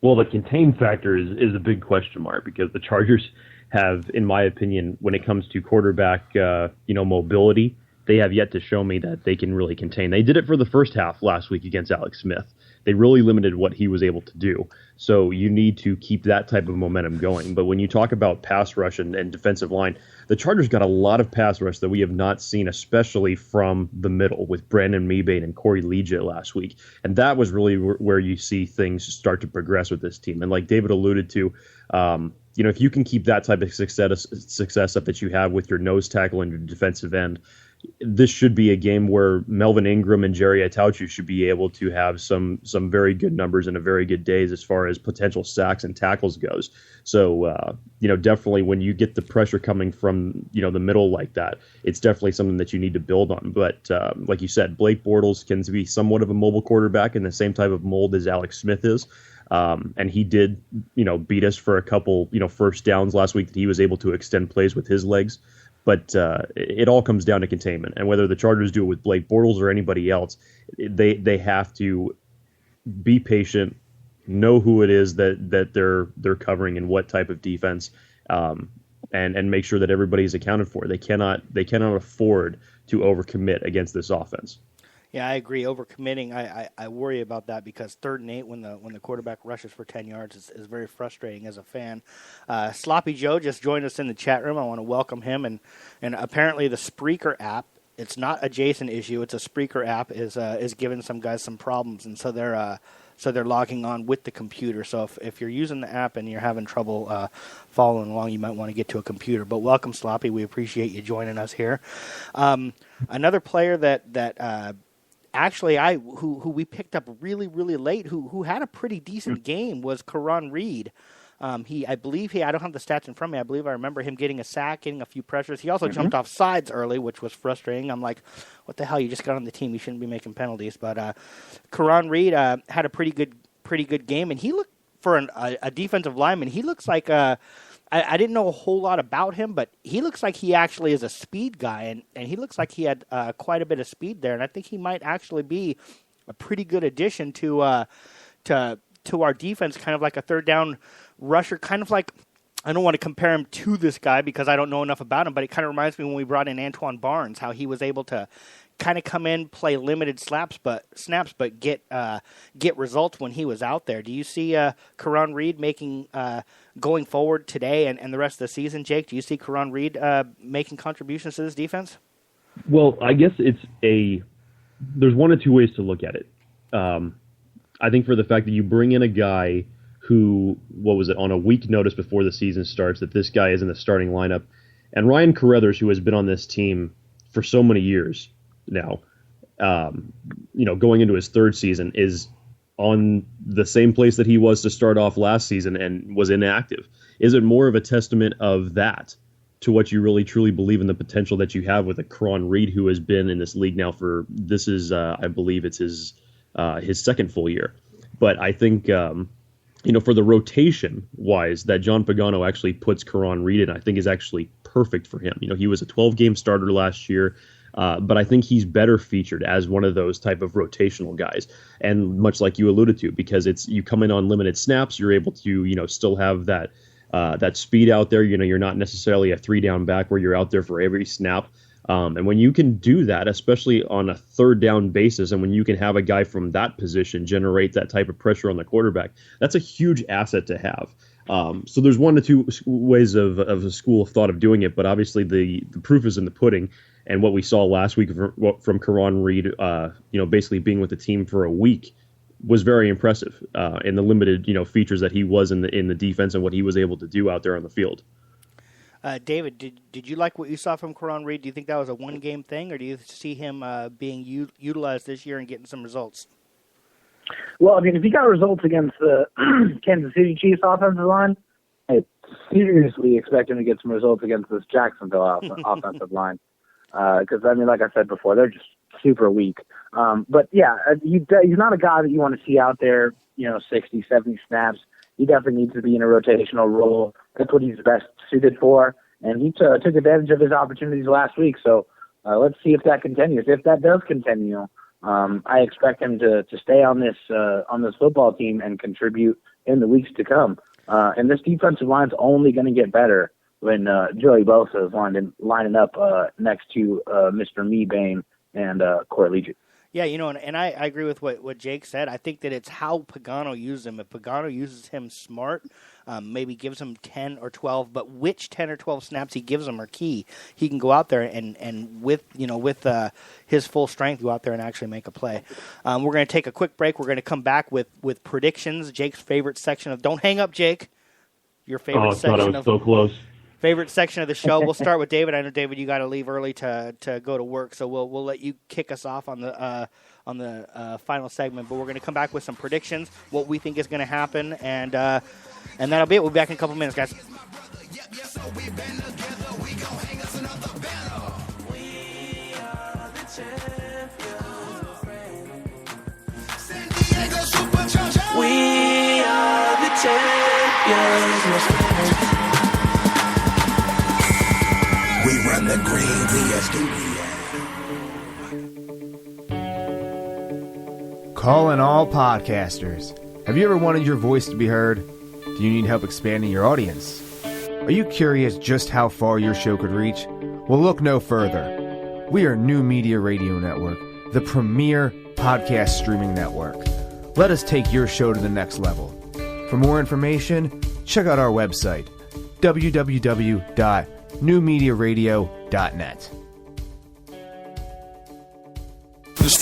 Well, the contained factor is a big question mark, because the Chargers have, in my opinion, when it comes to quarterback, mobility, they have yet to show me that they can really contain. They did it for the first half last week against Alex Smith. They really limited what he was able to do. So you need to keep that type of momentum going. But when you talk about pass rush and defensive line, the Chargers got a lot of pass rush that we have not seen, especially from the middle with Brandon Mebane and Corey Liuget last week. And that was really where you see things start to progress with this team. And like David alluded to, if you can keep that type of success up that you have with your nose tackle and your defensive end, this should be a game where Melvin Ingram and Jerry Atauchu should be able to have some very good numbers and a very good days as far as potential sacks and tackles goes. So, definitely when you get the pressure coming from, the middle like that, it's definitely something that you need to build on. But like you said, Blake Bortles can be somewhat of a mobile quarterback in the same type of mold as Alex Smith is. And he did, beat us for a couple, first downs last week that he was able to extend plays with his legs. But it all comes down to containment. And whether the Chargers do it with Blake Bortles or anybody else, they have to be patient, know who it is that they're covering and what type of defense, and make sure that everybody's accounted for. They cannot afford to overcommit against this offense. Yeah, I agree. Overcommitting, I worry about that because 3rd and 8 when the quarterback rushes for 10 yards is very frustrating as a fan. Sloppy Joe just joined us in the chat room. I want to welcome him. And apparently the Spreaker app, it's not a Jason issue. It's a Spreaker app is giving some guys some problems, and so they're logging on with the computer. So if you're using the app and you're having trouble following along, you might want to get to a computer. But welcome, Sloppy. We appreciate you joining us here. Another player that actually, who we picked up really, really late, who had a pretty decent game was Karan Reed. I don't have the stats in front of me. I believe I remember him getting a sack, getting a few pressures. He also jumped off sides early, which was frustrating. I'm like, what the hell? You just got on the team. You shouldn't be making penalties. But Karan Reed had a pretty good game, and he looked for a defensive lineman. He looks like I didn't know a whole lot about him, but he looks like he actually is a speed guy, and he looks like he had quite a bit of speed there, and I think he might actually be a pretty good addition to our defense, kind of like a 3rd down rusher, kind of like, I don't want to compare him to this guy because I don't know enough about him, but it kind of reminds me when we brought in Antoine Barnes, how he was able to kind of come in, play limited snaps, but get results when he was out there. Do you see Karan Reed making going forward today and the rest of the season, Jake? Do you see Karan Reed making contributions to this defense? Well, I guess there's one of two ways to look at it. I think for the fact that you bring in a guy who, on a week notice before the season starts, that this guy is in the starting lineup, and Ryan Carruthers, who has been on this team for so many years now, going into his 3rd season, is on the same place that he was to start off last season and was inactive. Is it more of a testament of that to what you really truly believe in the potential that you have with a Karan Reed, who has been in this league now for, this is, I believe it's his 2nd full year. But I think, for the rotation wise, that John Pagano actually puts Karan Reed in, I think is actually perfect for him. He was a 12-game starter last year. But I think he's better featured as one of those type of rotational guys. And much like you alluded to, because you come in on limited snaps, you're able to, still have that speed out there. You're not necessarily a 3-down back where you're out there for every snap. And when you can do that, especially on a 3rd down basis, and when you can have a guy from that position generate that type of pressure on the quarterback, that's a huge asset to have. So there's one to two ways of a school of thought of doing it, but obviously the proof is in the pudding. And what we saw last week from Karan Reed, basically being with the team for a week, was very impressive in the limited, features that he was in the defense and what he was able to do out there on the field. David, did you like what you saw from Karan Reed? Do you think that was a one-game thing, or do you see him being utilized this year and getting some results? Well, I mean, if he got results against the Kansas City Chiefs offensive line, I seriously expect him to get some results against this Jacksonville offensive line. Because, like I said before, they're just super weak. But, yeah, he's not a guy that you want to see out there, 60, 70 snaps. He definitely needs to be in a rotational role. That's what he's best suited for. And he took advantage of his opportunities last week. So let's see if that continues. If that does continue, I expect him to stay on this football team and contribute in the weeks to come. And this defensive line's only going to get better when Joey Bosa is lining up next to Mr. Mebane and Corey Legent. Yeah, and I agree with what Jake said. I think that it's how Pagano uses him. If Pagano uses him smart, maybe gives him 10 or 12, but which 10 or 12 snaps he gives him are key. He can go out there and with his full strength, go out there and actually make a play. We're going to take a quick break. We're going to come back with predictions, Jake's favorite section of – don't hang up, Jake. Your favorite section I was so close. favorite section of the show. We'll start with David. I know, David, you got to leave early to go to work, so we'll let you kick us off on the final segment. But we're going to come back with some predictions, what we think is going to happen, and that'll be it. We'll be back in a couple minutes, guys. We are the champions. We run the green VSD. Calling all podcasters. Have you ever wanted your voice to be heard? Do you need help expanding your audience? Are you curious just how far your show could reach? Well, look no further. We are New Media Radio Network, the premier podcast streaming network. Let us take your show to the next level. For more information, check out our website, www.newmediaradio.net.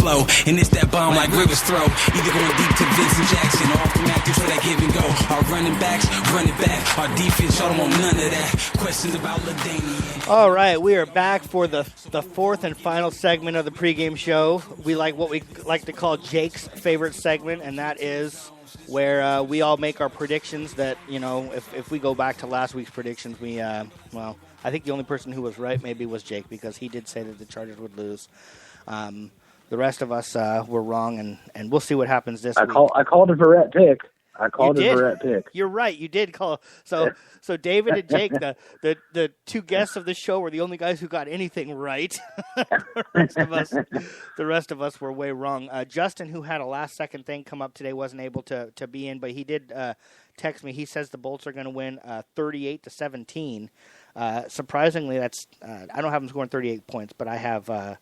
Flow, and it's that bomb like rivers throw. Either going deep to Vincent Jackson or off the mat for that give and go. Our running backs, run it back. Our defense, y'all don't want none of that. Questions about LaDainian. All right, we are back for the fourth and final segment of the pregame show. We like what we like to call Jake's favorite segment, and that is where we all make our predictions that, you know, if we go back to last week's predictions, I think the only person who was right maybe was Jake, because he did say that the Chargers would lose. The rest of us were wrong, and we'll see what happens this week. I called a Verrett pick. You're right. You did call. So David and Jake, the two guests of the show, were the only guys who got anything right. The rest of us were way wrong. Justin, who had a last-second thing come up today, wasn't able to be in, but he did text me. He says the Bolts are going to win 38-17. Surprisingly, that's I don't have them scoring 38 points, but I have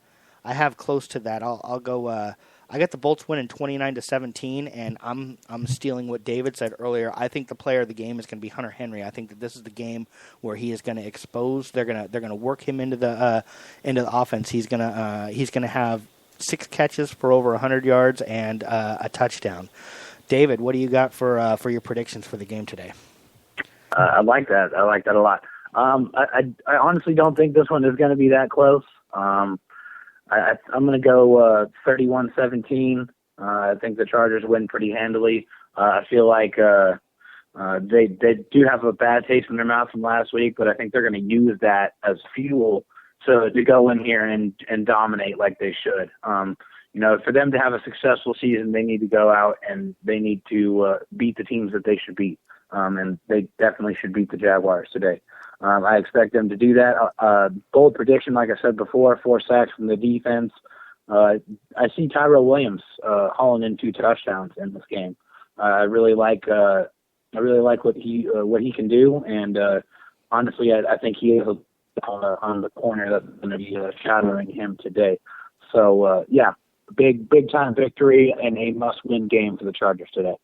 close to that. I'll go. I got the Bolts winning 29-17, and I'm stealing what David said earlier. I think the player of the game is going to be Hunter Henry. I think that this is the game where he is going to expose. They're going to work him into the offense. He's going to have 6 catches for over 100 yards and a touchdown. David, what do you got for your predictions for the game today? I like that. I like that a lot. I honestly don't think this one is going to be that close. I'm going to go 31-17. I think the Chargers win pretty handily. I feel like they do have a bad taste in their mouth from last week, but I think they're going to use that as fuel to go in here and dominate like they should. For them to have a successful season, they need to go out and they need to beat the teams that they should beat. And they definitely should beat the Jaguars today. I expect them to do that. Bold prediction, like I said before, 4 sacks from the defense. I see Tyrell Williams hauling in 2 touchdowns in this game. I really like what he can do, and honestly, I think he is on the corner that's going to be shadowing him today. So big time victory and a must-win game for the Chargers today.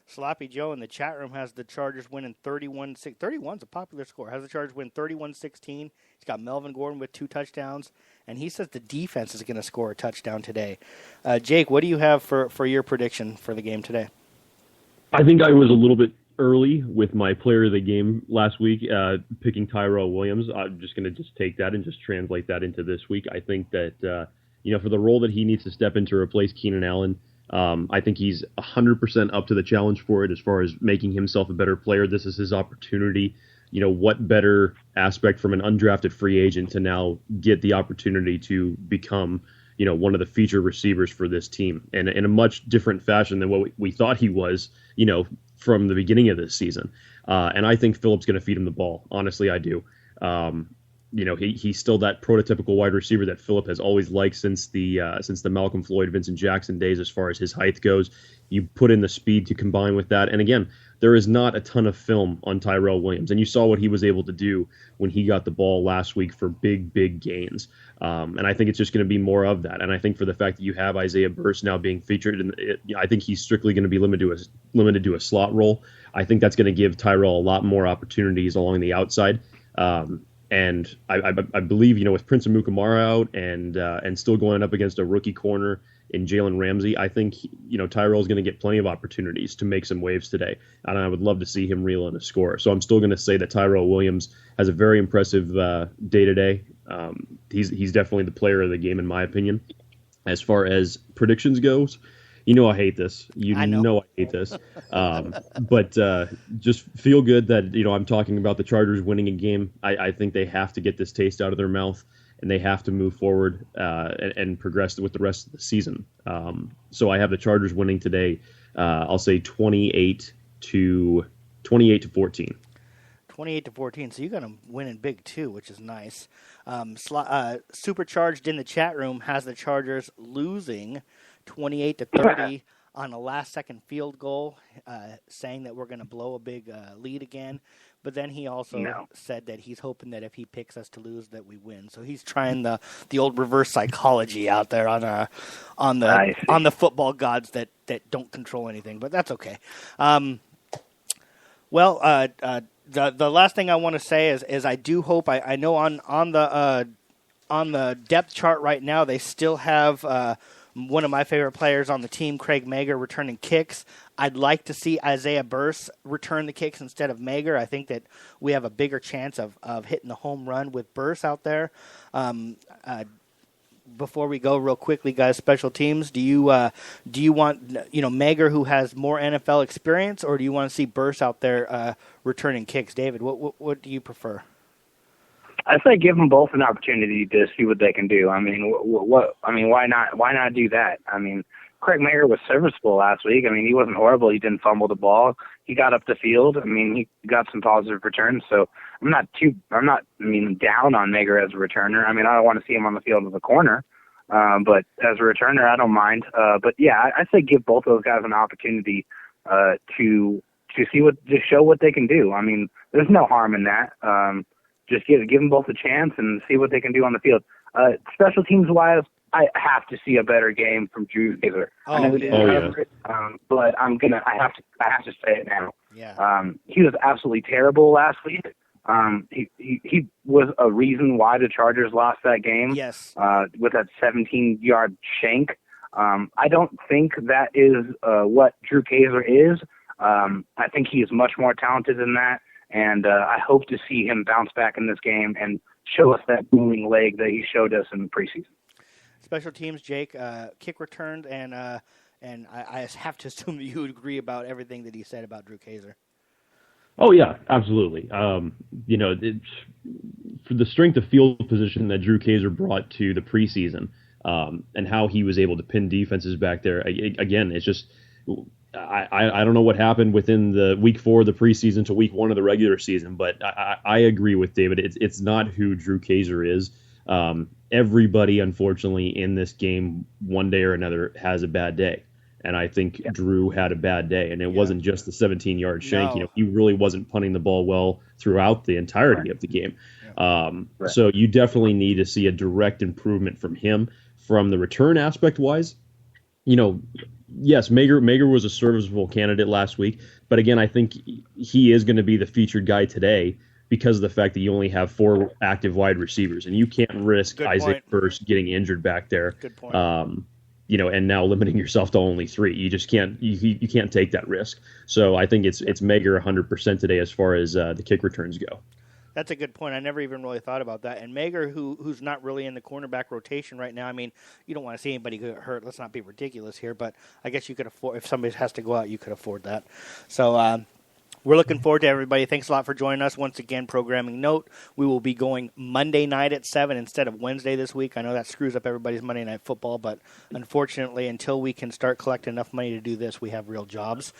Sloppy Joe in the chat room has the Chargers winning 31-6. 31's a popular score. Has the Chargers win 31-16. He's got Melvin Gordon with 2 touchdowns, and he says the defense is going to score a touchdown today. Jake, what do you have for your prediction for the game today? I think I was a little bit early with my player of the game last week, picking Tyrell Williams. I'm just going to take that and just translate that into this week. I think that for the role that he needs to step in to replace Keenan Allen, I think he's 100% up to the challenge for it as far as making himself a better player. This is his opportunity. What better aspect from an undrafted free agent to now get the opportunity to become, one of the feature receivers for this team, and in a much different fashion than what we thought he was, from the beginning of this season. And I think Phillip's going to feed him the ball. Honestly, I do. He's still that prototypical wide receiver that Phillip has always liked since the Malcolm Floyd, Vincent Jackson days as far as his height goes. You put in the speed to combine with that. And again, there is not a ton of film on Tyrell Williams. And you saw what he was able to do when he got the ball last week for big gains. And I think it's just going to be more of that. And I think for the fact that you have Isaiah Burst now being featured, I think he's strictly going to be limited to a slot role. I think that's going to give Tyrell a lot more opportunities along the outside. And I believe, with Prince Amukamara out and still going up against a rookie corner in Jalen Ramsey, I think, Tyrell's going to get plenty of opportunities to make some waves today. And I would love to see him reel in a score. So I'm still going to say that Tyrell Williams has a very impressive day-to-day. He's definitely the player of the game, in my opinion. As far as predictions goes, I hate this. I know I hate this. But just feel good that, I'm talking about the Chargers winning a game. I think they have to get this taste out of their mouth, and they have to move forward and progress with the rest of the season. So I have the Chargers winning today. I'll say 28 to 14. 28-14. So you're going to win in big too, which is nice. Supercharged in the chat room has the Chargers losing 28-30 on a last-second field goal, saying that we're going to blow a big lead again. But then he also said that he's hoping that if he picks us to lose, that we win. So he's trying the old reverse psychology out there on the football gods that don't control anything. But that's okay. The last thing I want to say is I do hope I know on the depth chart right now they still have one of my favorite players on the team, Craig Mager, returning kicks. I'd like to see Isaiah Burse return the kicks instead of Mager. I think that we have a bigger chance of hitting the home run with Burse out there. Before we go real quickly, guys, special teams, do you want Mager, who has more NFL experience, or do you want to see Burse out there returning kicks? David, what do you prefer? I say give them both an opportunity to see what they can do. I mean, why not? Why not do that? I mean, Craig Mayer was serviceable last week. I mean, he wasn't horrible. He didn't fumble the ball. He got up the field. I mean, he got some positive returns. So I'm not down on Mayer as a returner. I mean, I don't want to see him on the field as a corner, but as a returner, I don't mind. But yeah, I say give both those guys an opportunity to show what they can do. I mean, there's no harm in that. Just give them both a chance and see what they can do on the field. Special teams wise, I have to see a better game from Drew Kaiser. I know he didn't but I have to say it now. Yeah. He was absolutely terrible last week. He was a reason why the Chargers lost that game. Yes. With that 17-yard shank. I don't think that is what Drew Kaiser is. I think he is much more talented than that. And I hope to see him bounce back in this game and show us that booming leg that he showed us in the preseason. Special teams, Jake, kick returned, and I have to assume that you would agree about everything that he said about Drew Kaiser. Oh, yeah, absolutely. For the strength of field position that Drew Kaiser brought to the preseason and how he was able to pin defenses back there, again, it's just I don't know what happened within the week 4 of the preseason to week 1 of the regular season, but I agree with David. It's not who Drew Kaiser is. Everybody, unfortunately, in this game, one day or another, has a bad day. And I think Drew had a bad day. And it wasn't just the 17-yard shank. No. He really wasn't punting the ball well throughout the entirety of the game. So you definitely need to see a direct improvement from him. From the return aspect-wise, yes, Mager was a serviceable candidate last week. But again, I think he is going to be the featured guy today because of the fact that you only have 4 active wide receivers, and you can't risk Isaiah Burse getting injured back there. Good point. And now limiting yourself to only 3. You just can't. You can't take that risk. So I think it's Mager 100% today as far as the kick returns go. That's a good point. I never even really thought about that. And Mager, who's not really in the cornerback rotation right now, I mean, you don't want to see anybody get hurt. Let's not be ridiculous here, but I guess you could afford, if somebody has to go out, you could afford that. So we're looking forward to everybody. Thanks a lot for joining us. Once again, programming note, we will be going Monday night at 7 instead of Wednesday this week. I know that screws up everybody's Monday Night Football, but unfortunately, until we can start collecting enough money to do this, we have real jobs.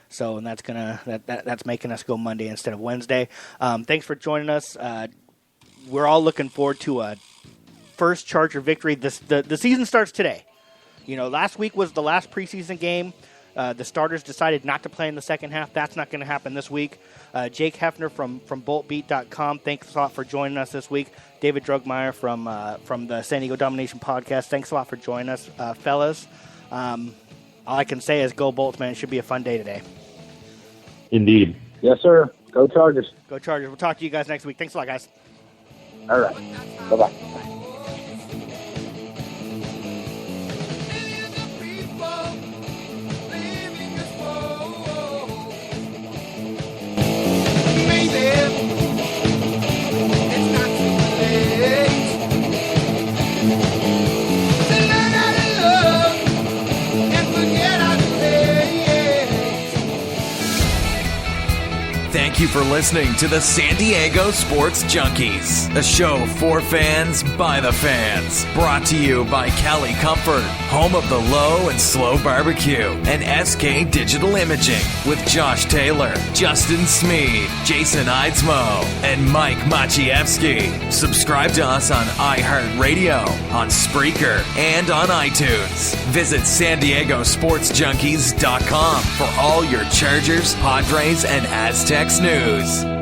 So, and that's making us go Monday instead of Wednesday. Thanks for joining us. We're all looking forward to a first Charger victory. The season starts today. Last week was the last preseason game. The starters decided not to play in the second half. That's not going to happen this week. Jake Hefner from BoltBeat.com, thanks a lot for joining us this week. David Drugmeyer from the San Diego Domination Podcast, thanks a lot for joining us, fellas. All I can say is go Bolts, man. It should be a fun day today. Indeed. Yes, sir. Go Chargers. Go Chargers. We'll talk to you guys next week. Thanks a lot, guys. All right. Bye-bye. Thank you for listening to the San Diego Sports Junkies, a show for fans by the fans. Brought to you by Cali Comfort, home of the low and slow barbecue, and SK Digital Imaging with Josh Taylor, Justin Smead, Jason Eidsmoe, and Mike Maciejewski. Subscribe to us on iHeartRadio, on Spreaker, and on iTunes. Visit SanDiegoSportsJunkies.com for all your Chargers, Padres, and Aztecs news.